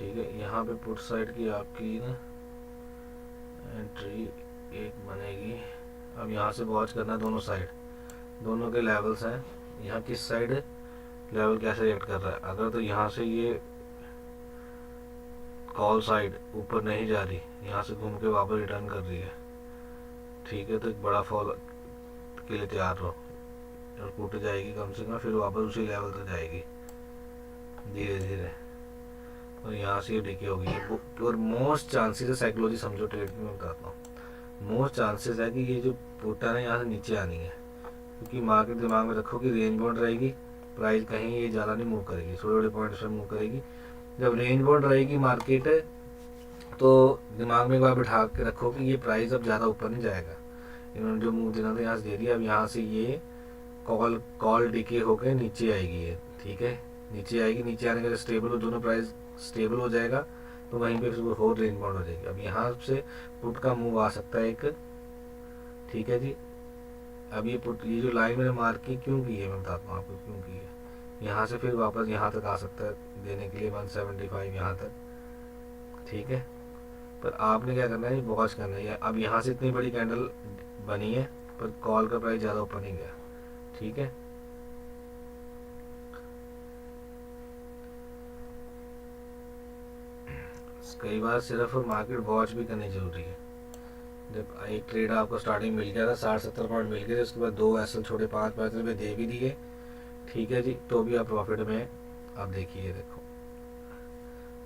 ठीक है, यहाँ पे पुट साइड की आपकी ना एंट्री एक बनेगी। अब यहाँ से वॉच करना दोनों साइड, दोनों के लेवल्स हैं। यहाँ किस साइड लेवल कैसे रिएक्ट कर रहा है। अगर तो यहाँ से ये कॉल साइड ऊपर नहीं जा रही, यहाँ से घूम के वापस रिटर्न कर रही है, ठीक है, तो एक बड़ा फॉल के लिए तैयार रहो। और टूट जाएगी कम से कम, फिर वापस उसी लेवल तक जाएगी धीरे धीरे, और यहाँ से ये डिके होगी। और मोस्ट चांसेस है, साइकोलॉजी समझो ट्रेड की मैं बताता हूँ, मोस्ट चांसेस है कि ये जो पुट है ना यहाँ से नीचे आनी है, क्योंकि मार्केट दिमाग में रखो कि रेंज बाउंड रहेगी, प्राइस कहीं ये ज़्यादा नहीं मूव करेगी, थोड़े थोड़े पॉइंट्स पर मूव करेगी। जब रेंज बाउंड रहेगी मार्केट तो दिमाग में एक बार बिठा के रखो कि ये प्राइस अब ज़्यादा ऊपर नहीं जाएगा। इन्होंने जो मूव देना था यहाँ से दे दिया, अब यहाँ से ये कॉल डिके होकर नीचे आएगी ये, ठीक है, नीचे आएगी। नीचे आने के स्टेबल हो, दोनों प्राइस स्टेबल हो जाएगा तो वहीं पे फिर और रेंज बाउंड हो जाएगी। अब यहाँ से पुट का मूव आ सकता है एक, ठीक है जी। अब ये पुट, ये जो लाइन मैंने मार्क की क्यों की है मैं बताता हूँ आपको क्यों की है। यहाँ से फिर वापस यहाँ तक आ सकता है देने के लिए 175 यहाँ तक, ठीक है। पर आपने क्या करना है, वॉच करना है। अब यहाँ से इतनी बड़ी कैंडल बनी है पर कॉल का प्राइस ज़्यादा ऊपर नहीं गया, ठीक है। कई बार सिर्फ मार्केट वॉच भी करनी जरूरी है। जब एक ट्रेड आपको स्टार्टिंग मिल गया था 60-70 पॉइंट मिल गए थे, उसके बाद 2 एसएल छोटे 5-5 रुपये दे भी दिए, ठीक है जी, तो भी आप प्रॉफिट में। अब देखिए, देखो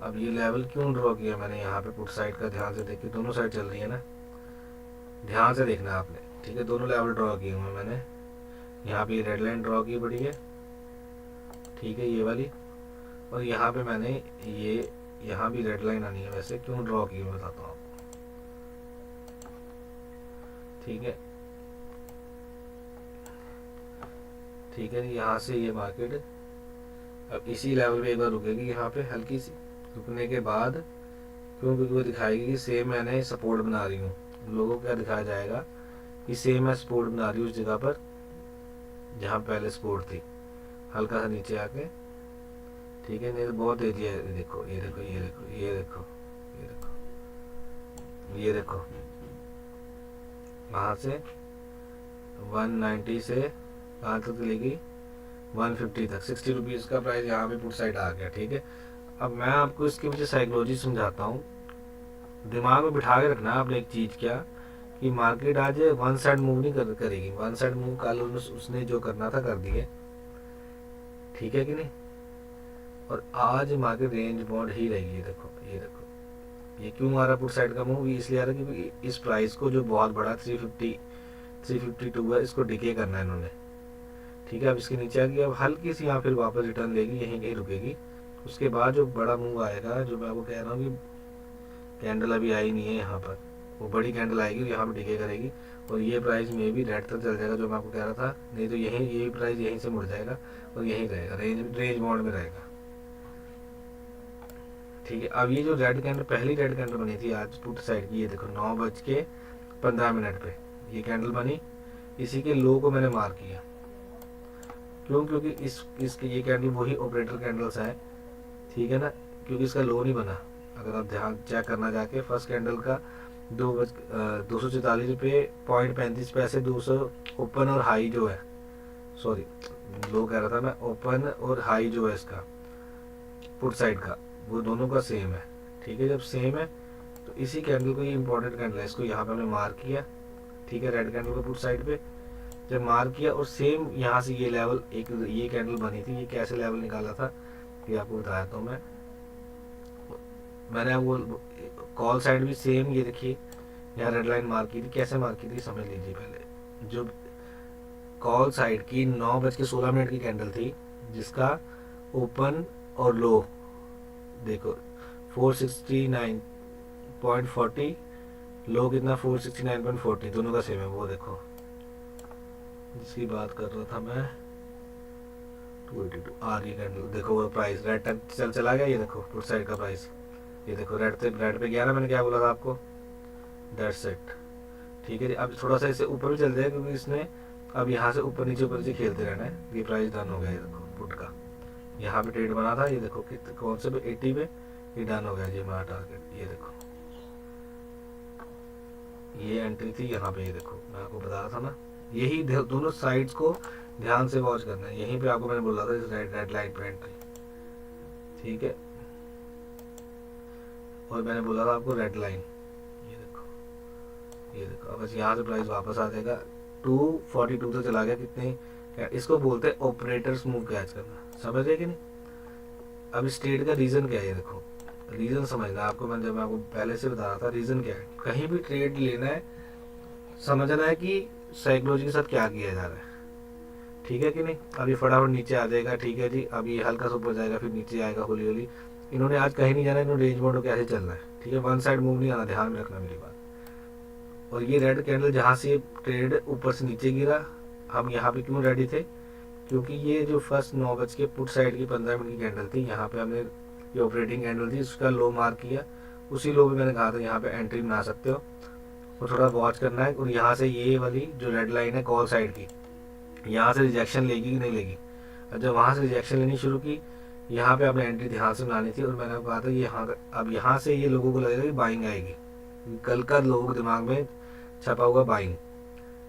अब ये लेवल क्यों ड्रॉ किया मैंने यहाँ पे पुट साइड का, ध्यान से देखिए दोनों साइड चल रही है ना, ध्यान से देखना आपने, ठीक है। दोनों लेवल ड्रॉ किए हुए मैंने, यहाँ पे रेड लाइन ड्रॉ की बड़ी है, ठीक है, ये वाली, और यहाँ पे मैंने ये, यहाँ भी रेड लाइन आनी है। वैसे क्यों ड्रॉ की मैं बताता हूँ आपको, ठीक है, ठीक है। यहाँ से ये मार्केट अब इसी लेवल पे एक बार रुकेगी, यहाँ पे हल्की सी रुकने के बाद, क्यों, क्योंकि वो दिखाएगी कि सेम मैंने सपोर्ट बना रही हूँ। लोगों को क्या दिखाया जाएगा कि सेम मैं सपोर्ट बना रही हूँ उस जगह पर जहाँ पहले सपोर्ट थी, हल्का सा नीचे आके, ठीक है। नहीं तो बहुत तेजी है, देखो ये देखो ये देखो ये देखो ये देखो ये देखो, वहाँ से 190 से कहाँ तक चलेगी, 150 तक, 60 रुपीज़ का प्राइस यहाँ पे पुट साइड आ गया, ठीक है। अब मैं आपको इसके पीछे साइकोलॉजी समझाता हूँ। दिमाग में बिठा के रखना आपने एक चीज़, क्या कि मार्केट आज वन साइड मूव नहीं करेगी। वन साइड मूव कल उसने जो करना था कर दिए, ठीक है कि नहीं। और आज मार्केट रेंज बाउंड ही रहेगी। देखो ये देखो, ये क्यों आ रहा पुट साइड का मूव, इसलिए आ रहा है क्योंकि इस प्राइस को जो बहुत बड़ा 352 है, इसको डिके करना है इन्होंने, ठीक है। अब इसके नीचे आ गई, अब हल्की सी यहाँ फिर वापस रिटर्न लेगी, यहीं कहीं रुकेगी। उसके बाद जो बड़ा मूव आएगा, जो मैं आपको कह रहा हूँ कि कैंडल अभी आई नहीं है यहाँ पर, वो बड़ी कैंडल आएगी, यहाँ पर डिके करेगी, और ये प्राइस में भी रेड तक चल जाएगा जो मैं आपको कह रहा था। नहीं तो यहीं ये प्राइस यहीं से मुड़ जाएगा और यहीं रहेगा, रेंज बाउंड में रहेगा, ठीक है। अब ये जो रेड कैंडल, पहली रेड कैंडल बनी थी आज पुट साइड की, ये देखो 9:15 पे ये कैंडल बनी, इसी के लो को मैंने मार्क किया। क्यों, क्योंकि इसके ये कैंडल वही ऑपरेटर कैंडल्स है, ठीक है ना, क्योंकि इसका लो नहीं बना। अगर आप ध्यान चेक करना जाके, फर्स्ट कैंडल का 244 रुपये .35 पैसे 200 ओपन और हाई जो है, सॉरी लो कह रहा था मैं, ओपन और हाई जो है इसका पुट साइड का, वो दोनों का सेम है, ठीक है। जब सेम है तो इसी कैंडल को, ये इंपॉर्टेंट कैंडल है, इसको यहाँ पे हमने मार्क किया, ठीक है, रेड कैंडल को पुट साइड पे जब मार्क किया, और सेम यहाँ से ये लेवल, एक ये कैंडल बनी थी, ये कैसे लेवल निकाला था ये आपको बताया तो मैंने आपको कॉल साइड भी सेम, ये देखिए यहाँ रेड लाइन मार्क की थी, कैसे मार्क की थी समझ लीजिए। पहले जो कॉल साइड की 9:16 की कैंडल थी, जिसका ओपन और लो देखो 469.40, लो कितना 469.40, दोनों का सेम है, वो देखो जिसकी बात कर रहा था मैं 282 आ रही कैंडल, देखो वो प्राइस रेड तक चला गया, ये देखो पुट साइड का प्राइस, ये देखो रेड पे गया ना, मैंने क्या बोला था आपको, दैट्स इट, ठीक है। अब थोड़ा सा इसे ऊपर भी चल जाएगा, क्योंकि इसने अब यहाँ से ऊपर नीचे खेलते रहना है। ये प्राइस डन हो गया, ये देखो पुट का, यहाँ पे ट्रेड बना था, ये देखो कौन से पे 80 पे, ये डन हो गया जी हमारा टारगेट। ये देखो ये एंट्री थी यहाँ पे, ये देखो मैं आपको बता रहा था ना, यही दोनों साइड्स को ध्यान से वॉच करना है। यहीं पे आपको मैंने बोला था इस रेड लाइन पे एंट्री, ठीक है। और मैंने बोला था आपको रेड लाइन, ये देखो, ये देखो। अब बस यहाँ से प्राइस वापस आ जाएगा 242 से चला गया कितने, इसको बोलते हैं ऑपरेटर्स मूव कैच करना, समझ रहे कि नहीं। अब इस ट्रेड का रीजन क्या है, ये देखो रीजन समझना आपको, मैं जब मैं आपको पहले से बता रहा था रीजन क्या है। कहीं भी ट्रेड लेना है समझना है कि साइकोलॉजी के साथ क्या किया जा रहा है, ठीक है कि नहीं। अभी फटाफट नीचे आ जाएगा, ठीक है जी। अब ये हल्का सा ऊपर जाएगा फिर नीचे आएगा हौली हौली। इन्होंने आज कहीं नहीं जाना, इन्होंने रेंज मोड कैसे चलना है, ठीक है। वन साइड मूव नहीं आना, ध्यान में रखना मेरी बात। और ये रेड कैंडल जहाँ से ट्रेड ऊपर से नीचे गिरा, हम यहाँ पे क्यों रेडी थे, क्योंकि ये जो फर्स्ट 9 बज के पुट साइड की 15 मिनट की कैंडल थी, यहाँ पे हमने ये ऑपरेटिंग कैंडल थी, उसका लो मार्क किया। उसी लो पे मैंने कहा था यहाँ पे एंट्री बना सकते हो, और थोड़ा वॉच करना है। और यहाँ से ये वाली जो रेड लाइन है कॉल साइड की, यहाँ से रिजेक्शन लेगी कि नहीं लेगी। और जब वहाँ से रिजेक्शन लेनी शुरू की, यहाँ पे आपने एंट्री ध्यान से बनानी थी। और मैंने आपको कहा था यहाँ, अब यहाँ से ये लोगों को लगेगा कि बाइंग आएगी, कल का लोगों के दिमाग में छपा हुआ बाइंग।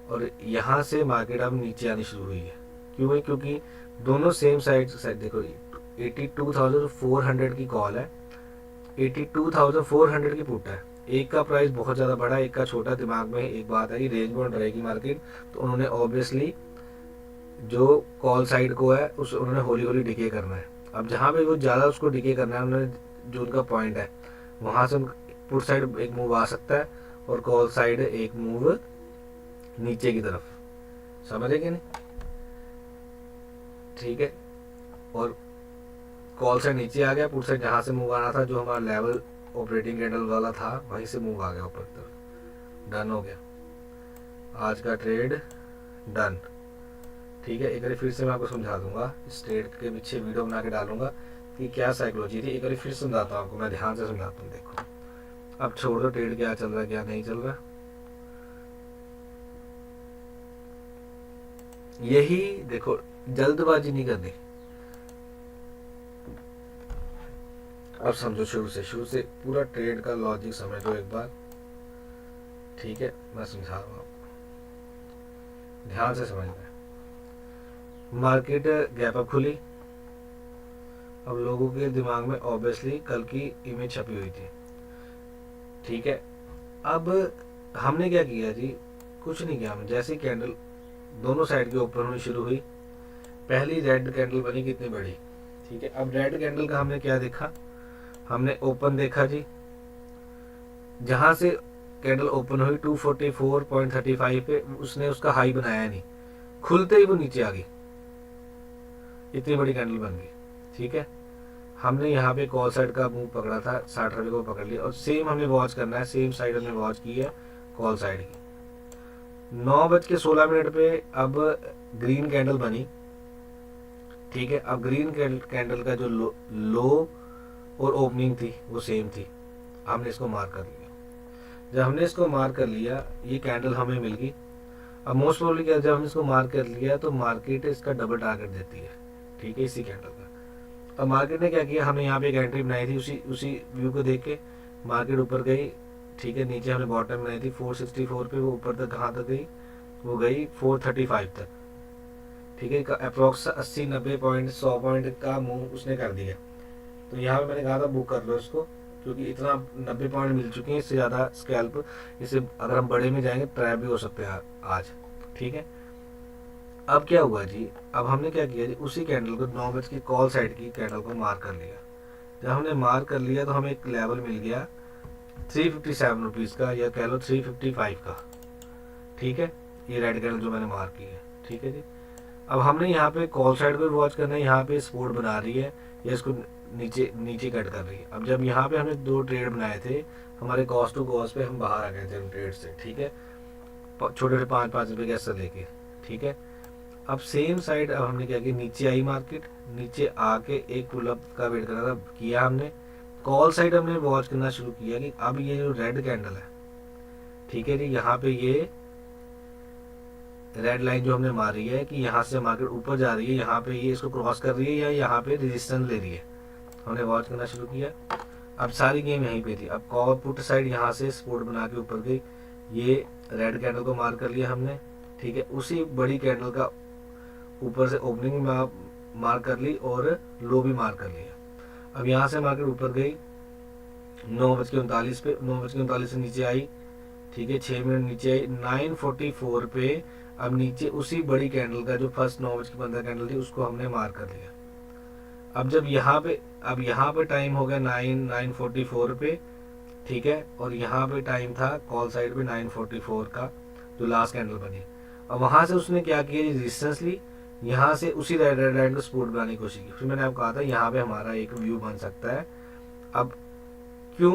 और यहाँ से मार्केट अब नीचे आनी शुरू हुई है। क्यों है, क्योंकि दोनों सेम साइड देखो 82,400 की कॉल है, 82,400 की पुट है। एक का प्राइस बहुत ज़्यादा बड़ा, एक का छोटा। दिमाग में एक बात है कि रेंज बाउंड रहेगी मार्केट, तो उन्होंने ऑब्वियसली जो कॉल साइड को है उस उन्होंने हौली हौली डिके करना है। अब जहाँ पे वो ज़्यादा उसको डिके करना है, उन्होंने जो उनका पॉइंट है वहाँ से पुट साइड एक मूव आ सकता है और कॉल साइड एक मूव नीचे की तरफ, समझे कि नहीं, ठीक है। और कॉल साइड नीचे आ गया, पुट साइड जहाँ से मूव आना था, जो हमारा लेवल ऑपरेटिंग कैंडल वाला था, वहीं से मूव आ गया ऊपर की तरफ। डन हो गया आज का ट्रेड, डन, ठीक है। एक बार फिर से मैं आपको समझा दूंगा, इस ट्रेड के पीछे वीडियो बना के डालूंगा कि क्या साइकोलॉजी थी। एक बार फिर समझाता हूँ आपको, मैं ध्यान से समझाता हूँ। देखो अब छोड़ दो ट्रेड क्या चल रहा है क्या नहीं चल रहा, यही देखो, जल्दबाजी नहीं करनी। अब समझो शुरू से पूरा ट्रेड का लॉजिक समझो एक बार, ठीक है। मैं समझा रहा हूँ आपको, ध्यान से समझना है। मार्केट गैप अप खुली, अब लोगों के दिमाग में ऑब्वियसली कल की इमेज छपी हुई थी, ठीक है। अब हमने क्या किया जी, कुछ नहीं किया। हमने जैसे ही कैंडल दोनों साइड की ओपन होनी शुरू हुई, पहली रेड कैंडल बनी कितनी बड़ी, ठीक है। अब रेड कैंडल का हमने क्या देखा, हमने ओपन देखा जी, जहां से कैंडल ओपन हुई 244.35 पे, उसने उसका हाई बनाया नहीं, खुलते ही वो नीचे आ गई, इतनी बड़ी कैंडल बन गई, ठीक है। हमने यहाँ पे कॉल साइड का मूव पकड़ा था, 60 रुपये को पकड़ लिया। और सेम हमें वॉच करना है, सेम साइड हमने वॉच की है कॉल साइड की। 9:16 पे अब ग्रीन कैंडल बनी, ठीक है। अब ग्रीन कैंडल का जो लो और ओपनिंग थी वो सेम थी, हमने इसको मार्क कर लिया। जब हमने इसको मार्क कर लिया, ये कैंडल हमें मिल गई। अब मोस्ट प्रोबेबली क्या, जब हमने इसको मार्क कर लिया तो मार्केट इसका डबल टारगेट देती है, ठीक है, इसी कैंडल का। अब मार्केट ने क्या किया, हमने यहाँ पे एक एंट्री बनाई थी, उसी व्यू को देख के मार्केट ऊपर गई, ठीक है। नीचे हमने बॉटम बनाई थी 464 पे, वो ऊपर तक कहाँ तक गई, वो गई 435 तक, ठीक है। अप्रोक्स 80-90 पॉइंट 100 पॉइंट का मूव उसने कर दिया। तो यहाँ पे मैंने कहा था बुक कर लो इसको, क्योंकि इतना 90 पॉइंट मिल चुके हैं, इससे ज़्यादा स्कैल्प, इससे अगर हम बड़े में जाएंगे ट्रैप भी हो सकते हैं आज, ठीक है। अब क्या हुआ जी, अब हमने क्या किया जी, उसी कैंडल को 9 बज की कॉल साइड की कैंडल को मार्क कर लिया। जब हमने मार्क कर लिया तो हमें एक लेवल मिल गया 357 रुपीज़ का, या कह लो 355 का, ठीक है। ये रेड कैंडल जो मैंने मार्क की है, ठीक है जी। अब हमने यहाँ पे कॉल साइड को वॉच करना है, यहाँ पे सपोर्ट बना रही है या इसको नीचे कट कर रही है। अब जब यहाँ पे हमने 2 ट्रेड बनाए थे, हमारे कॉस्ट टू कॉस्ट पे हम बाहर आ गए थे उन ट्रेड से, ठीक है, छोटे छोटे 5-5 रुपये कैसे लेके, ठीक है। अब सेम साइड अब हमने क्या किया, नीचे आई मार्केट, नीचे आके एक पुल अप का वेट करना था, किया हमने। कॉल साइड हमने वॉच करना शुरू किया कि अब ये जो रेड कैंडल है, ठीक है जी, यहाँ पे ये रेड लाइन जो हमने मारी है कि यहाँ से मार्केट ऊपर जा रही है, यहाँ पे ये इसको क्रॉस कर रही है या यहाँ पे रेजिस्टेंस ले रही है, हमने वॉच करना शुरू किया। अब सारी गेम यहीं पे थी। अब कॉल पुट साइड यहाँ से सपोर्ट बना के ऊपर गई, ये रेड कैंडल को मार कर लिया हमने, ठीक है। उसी बड़ी कैंडल का ऊपर से ओपनिंग मार कर ली और लो भी मार कर लिया। अब यहाँ से मार्केट ऊपर गई 9:39 पे, 9:39 से नीचे आई, ठीक है, 6 मिनट नीचे आई 9:44 पे। अब नीचे उसी बड़ी कैंडल का जो फर्स्ट 9:15 कैंडल थी उसको हमने मार कर लिया। अब जब यहाँ पे टाइम हो गया 9:44 पे, ठीक है, और यहाँ पे टाइम था कॉल साइड पे 9:44 का जो लास्ट कैंडल बनी। अब वहां से उसने क्या किया, रेजिस्टेंस ली, यहाँ से उसी रेड लाइन को सपोर्ट बनाने की कोशिश की। फिर मैंने आपको कहा था यहाँ पे हमारा एक व्यू बन सकता है। अब क्यों,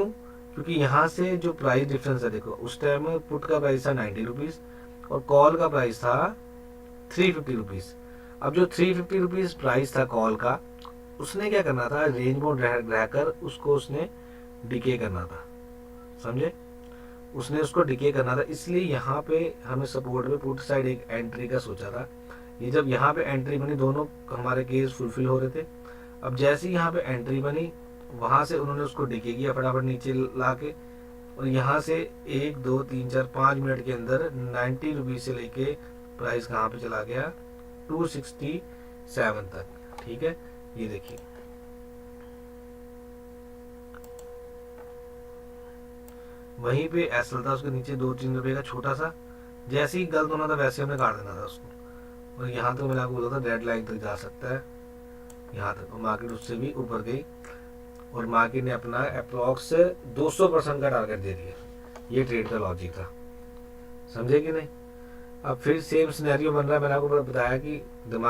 क्योंकि यहाँ से जो प्राइस डिफरेंस है, देखो उस टाइम पुट का प्राइस था 90 रुपीज और कॉल का प्राइस था 350 रुपीज। अब जो 350 रुपीज प्राइस था कॉल का, उसने क्या करना था, रेंज मोड रहकर उसको उसने डिके करना था, समझे, उसने उसको डिके करना था। इसलिए यहाँ पे हमें सपोर्ट पे पुट साइड एक एंट्री का सोचा था। ये जब यहाँ पे एंट्री बनी, दोनों हमारे केस फुलफिल हो रहे थे। अब जैसे ही यहाँ पे एंट्री बनी, वहां से उन्होंने उसको डिके किया फटाफट नीचे ला के, और यहाँ से 1 2 3 4 5 मिनट के अंदर 90 रुपीज से लेके प्राइस कहाँ पे चला गया 267 तक, ठीक है। ये देखिए वहीं पे एसएल था उसके नीचे 2-3 रुपए का छोटा सा, जैसे ही गलत होना था वैसे हमने काट देना था उसको। और यहाँ तक मैंने आपको बोला था डेड लाइन तक जा सकता है, यहाँ तक, और मार्केट उससे भी ऊपर गई और मार्केट ने अपना अप्रोक्स 200% का टारगेट दे दिया। ये ट्रेड का लॉजिक था, समझे कि नहीं। अब फिर सेम सिनेरियो बन रहा है, मैंने आपको बताया कि दिमाग